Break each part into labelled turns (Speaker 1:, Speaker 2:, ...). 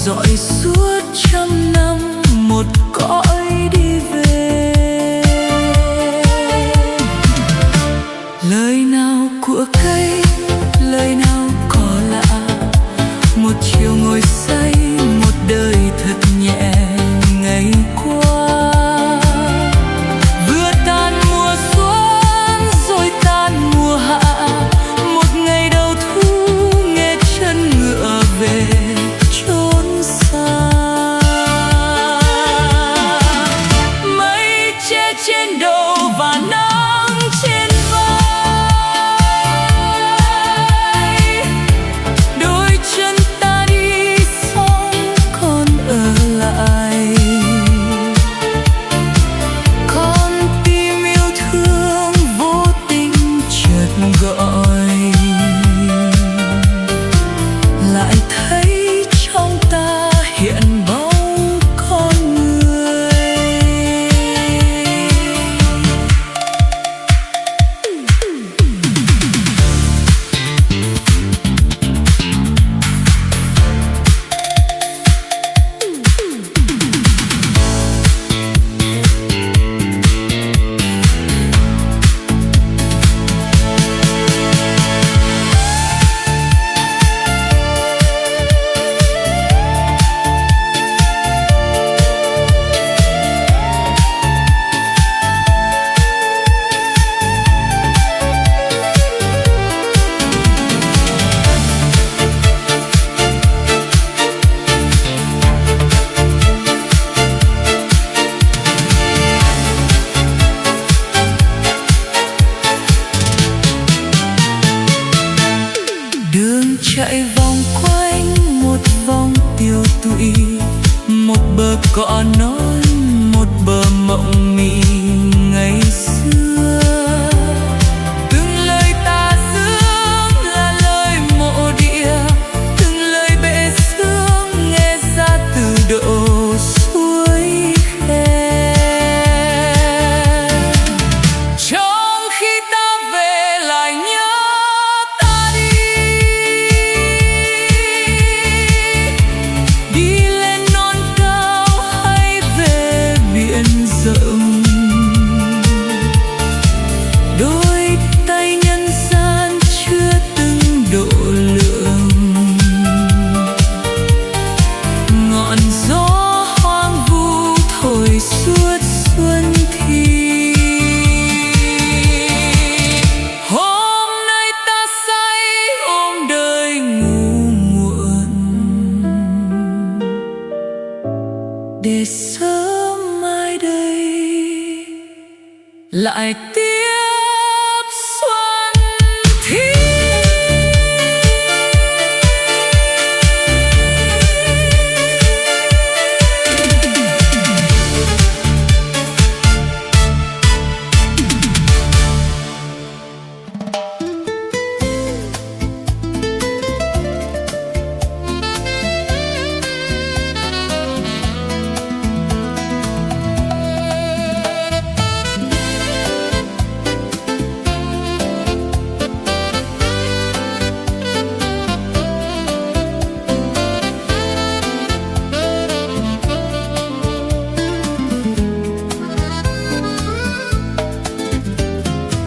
Speaker 1: dõi suốt trăm năm một cõi đi về. Lời nào của cây, lời nào cỏ lạ, một chiều ngồi say một đời thật nhẹ ngày qua. Vừa tan mùa xuân rồi tan mùa hạ, một ngày đầu thu nghe chân ngựa về chốn xa. Mây che trên đầu và nắng trên vai, đôi chân ta đi xong còn ở lại. Con tim yêu thương vô tình chợt gọi, lại thấy trong ta hiện bóng con người. Đường chạy vòng quanh một vòng tiêu tụy, một bờ cỏ non, một bờ mộng mị ngày xưa. Từng lời ta dưỡng là lời mộ địa, từng lời bệ sướng nghe ra từ độ suối khe. Trong khi ta về lại nhớ ta đi, đi lên non cao hay về biển rộng. Đôi tay nhân gian chưa từng độ lượng, ngọn gió hoang vu thổi suốt xuân thi. Hôm nay ta say ôm đời ngủ muộn, để sớm mai đây lại tiếp xuân thi.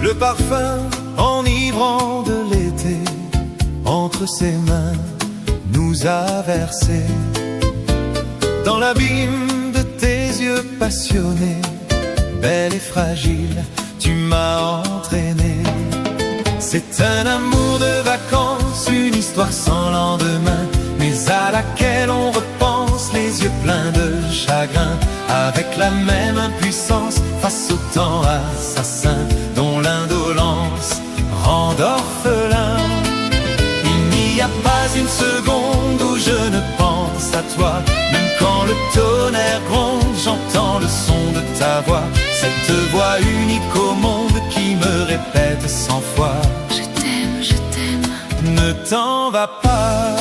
Speaker 2: Le parfum enivrant de l'été entre ses mains nous a versé dans l'abîme de tes yeux passionnés. Belle et fragile, tu m'as entraîné. C'est un amour de vacances, une histoire sans lendemain, mais à laquelle on repense les yeux pleins de chagrin, avec la même impuissance face au temps assassin dont l'indolence rend orphelin. Il n'y a pas une seconde où je ne pense à toi, même quand le tonnerre gronde, j'entends le son de ta voix, cette voix unique au monde qui me répète 100 fois:
Speaker 1: Je t'aime, je t'aime.
Speaker 2: ne t'en va pas.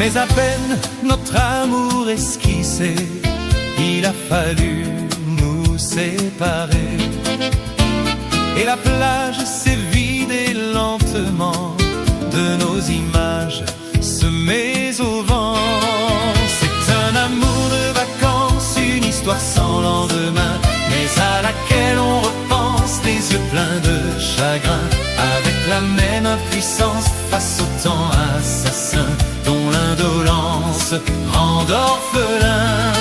Speaker 2: Mais à peine notre amour esquissé, il a fallu nous séparer. Et la plage s'est vidée lentement de nos images semées au vent. C'est un amour de vacances, une histoire sans lendemain, mais à laquelle on repense les yeux pleins de chagrin, avec la même impuissance face au temps assassin dont l'indolence rend orphelin.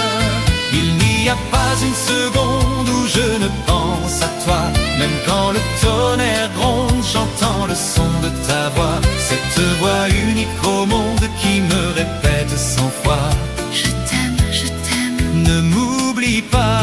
Speaker 2: Il n'y a pas une seconde où je ne pense à toi, même quand le tonnerre gronde, j'entends le son de ta voix, cette voix unique au monde qui me répète 100 fois:
Speaker 3: je t'aime,
Speaker 2: ne m'oublie pas.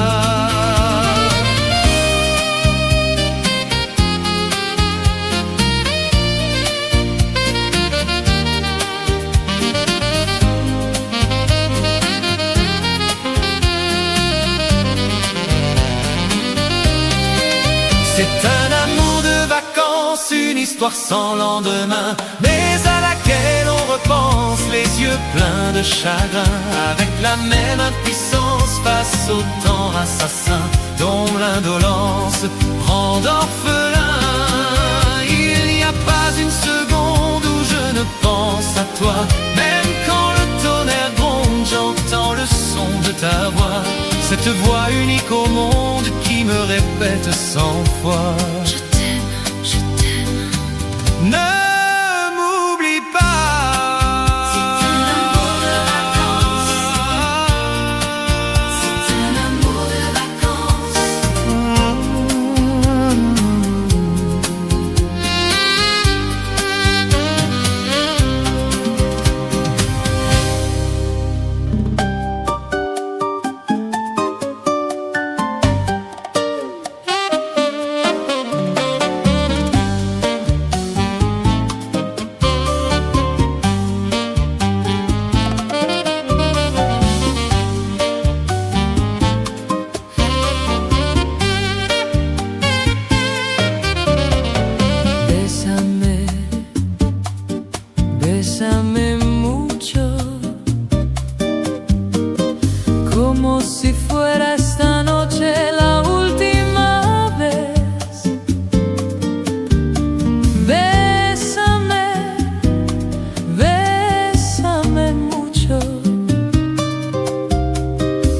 Speaker 2: C'est un amour de vacances, une histoire sans lendemain, mais à laquelle on repense les yeux pleins de chagrin, avec la même impuissance face au temps assassin dont l'indolence rend orphelin. Il n'y a pas une seconde où je ne pense à toi, même quand le tonnerre gronde, j'entends le son de ta voix, cette voix unique au monde qui me répète 100 fois:
Speaker 3: je t'aime.
Speaker 2: ne m'oublie pas.
Speaker 3: C'est un amour de vacances. C'est un amour de vacances.
Speaker 1: Bésame mucho, como si fuera esta noche la última vez. Bésame, bésame mucho,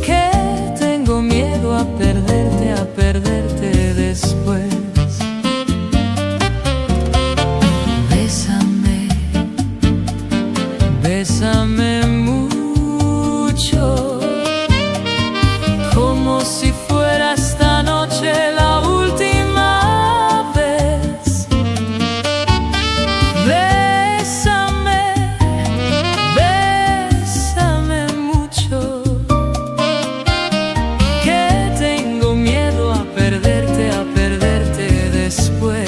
Speaker 1: que tengo miedo a perderte después. Bésame mucho, como si fuera esta noche la última vez. Bésame, bésame mucho, que tengo miedo a perderte después.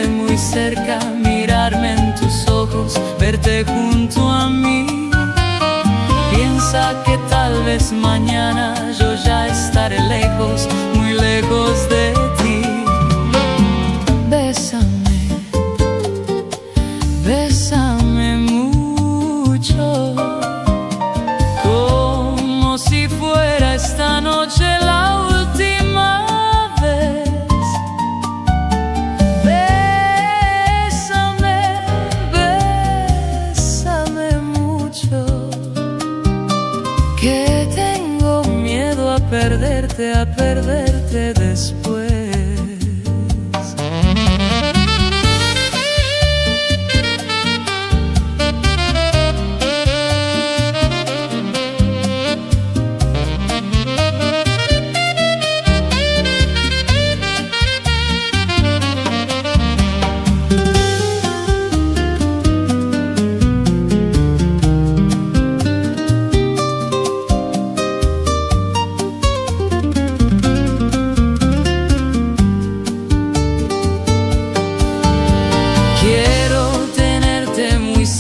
Speaker 1: Muy cerca, mirarme en tus ojos, verte junto a mí. Piensa que tal vez mañana yo ya estaré lejos, muy lejos de ti. Bésame, bésame mucho, como si fuera esta noche la última vez. Que tengo miedo a perderte después.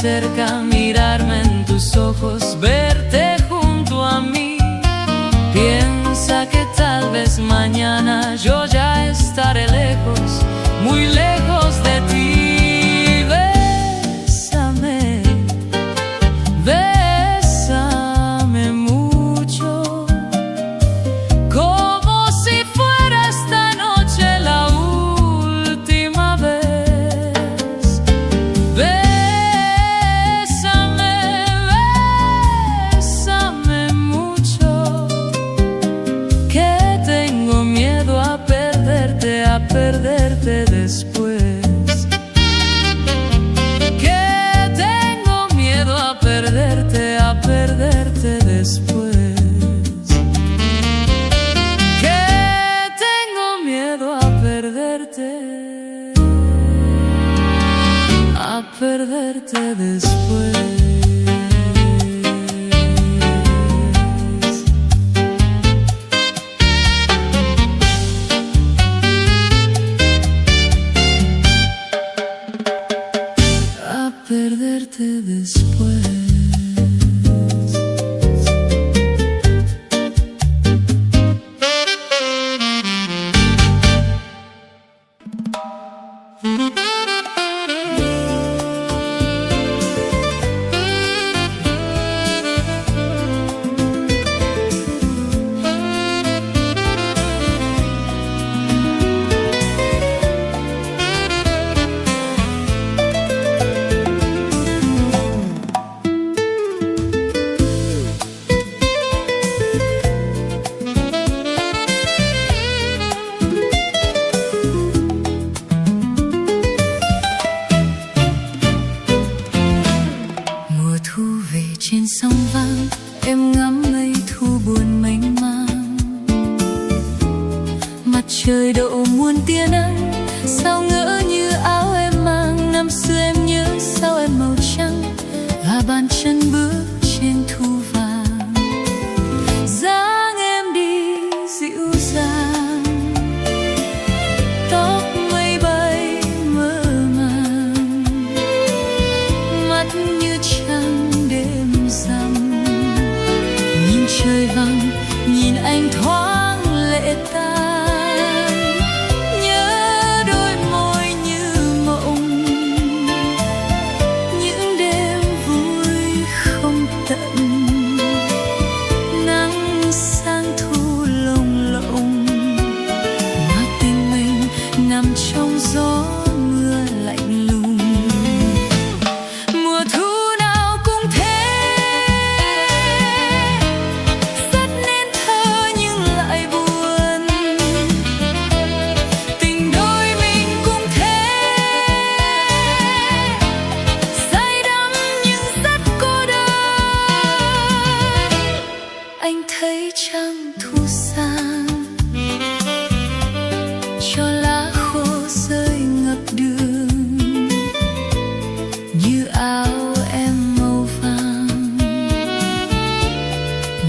Speaker 1: Cerca, mirarme en tus ojos, verte junto a mí. Piensa que tal vez mañana yo ya estaré lejos, muy lejos de ti. perderte después. A perderte después. Trên sông vắng em ngắm mây thu buồn mênh mang, mặt trời độ muôn tia nắng sao ngỡ như áo em mang. Năm xưa em nhớ sao em màu trắng và bàn chân bước trên thu vàng. Dáng em đi dịu dàng, tóc mây bay mơ màng, mắt như trăng đêm rằm. Nhìn trời vắng, nhìn anh thoáng lệ tan, nhớ đôi môi như mộng, những đêm vui không tận. Nắng sang thu lồng lộng, mà tình mình nằm trong gió mưa lạnh lùng. Mùa thu nào cũng thế, rất nên thơ nhưng lại buồn. Tình đôi mình cũng thế, say đắm nhưng rất cô đơn. Anh thấy trăng thu sang, cho lá khô rơi ngập đường, như áo em màu vàng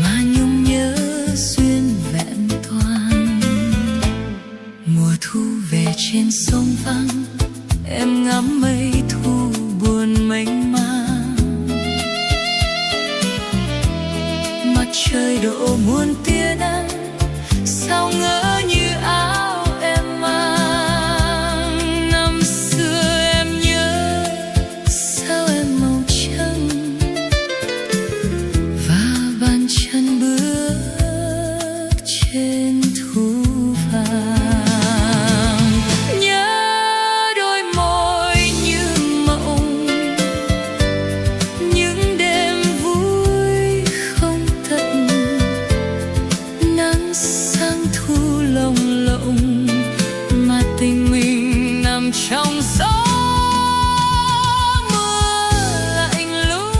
Speaker 1: mà nhung nhớ duyên vẹn toàn. Mùa thu về trên sông vắng em ngắm mây thu buồn mênh mang, mặt trời độ muôn tia nắng sao ngỡ như áo em mang. Năm xưa em nhớ sao em màu trắng và bàn chân bước trên thu vàng. Nhớ đôi môi như mộng, những đêm vui không tận. Nắng sang thu lồng lộng, mà tình mình nằm trong gió mưa lạnh lùng.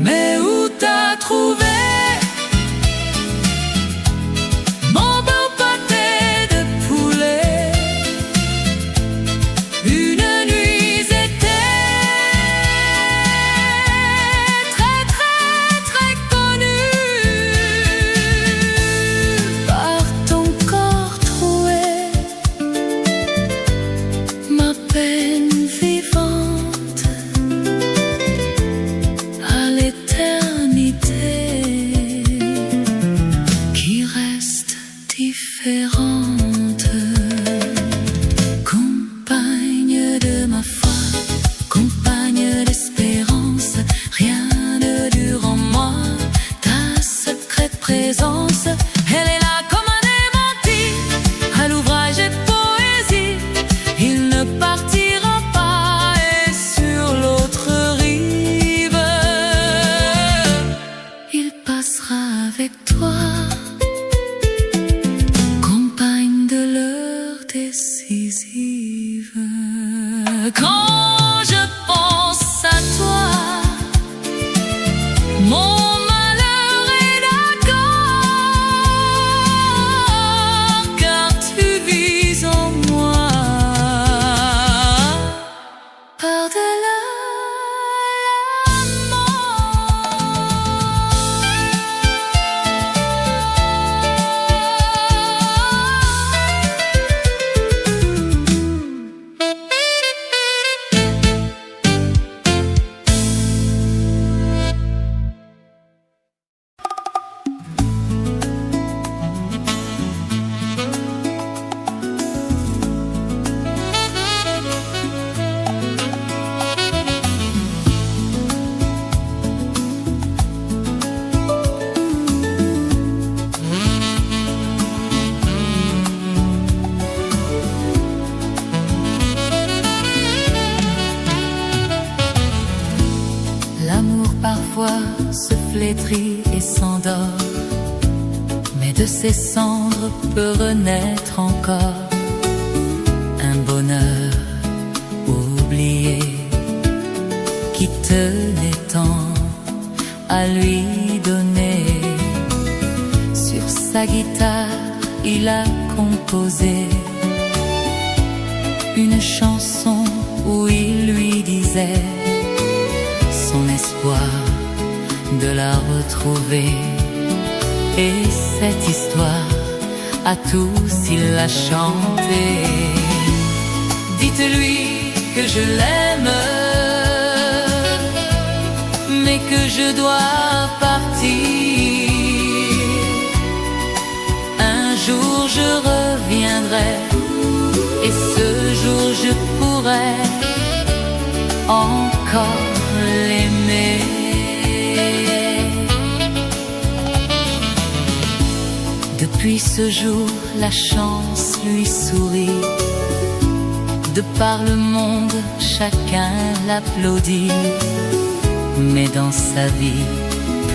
Speaker 1: Mais où t'as trouvé flétrit et s'endort, mais de ses cendres peut renaître encore un bonheur oublié qui tenait tant à lui donner. Sur sa guitare, il a composé une chanson où il lui disait son espoir de la retrouver. Et cette histoire, à tous il l'a chantée. Dites-lui que je l'aime, mais que je dois partir. Un jour je reviendrai, et ce jour je pourrai encore l'aimer. Depuis ce jour, la chance lui sourit. De par le monde, chacun l'applaudit. Mais dans sa vie,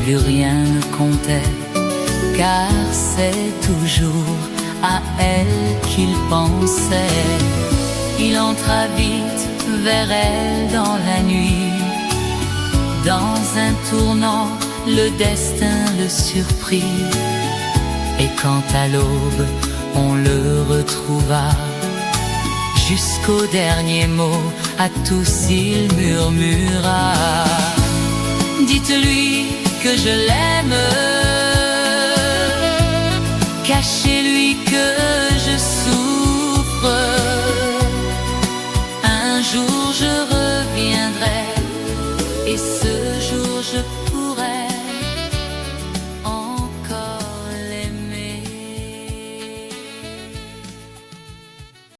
Speaker 1: plus rien ne comptait, car c'est toujours à elle qu'il pensait. Il entra vite vers elle dans la nuit. Dans un tournant, le destin le surprit. Et quand à l'aube, on le retrouva, jusqu'au dernier mot, à tous il murmura: dites-lui que je l'aime, cachez-lui que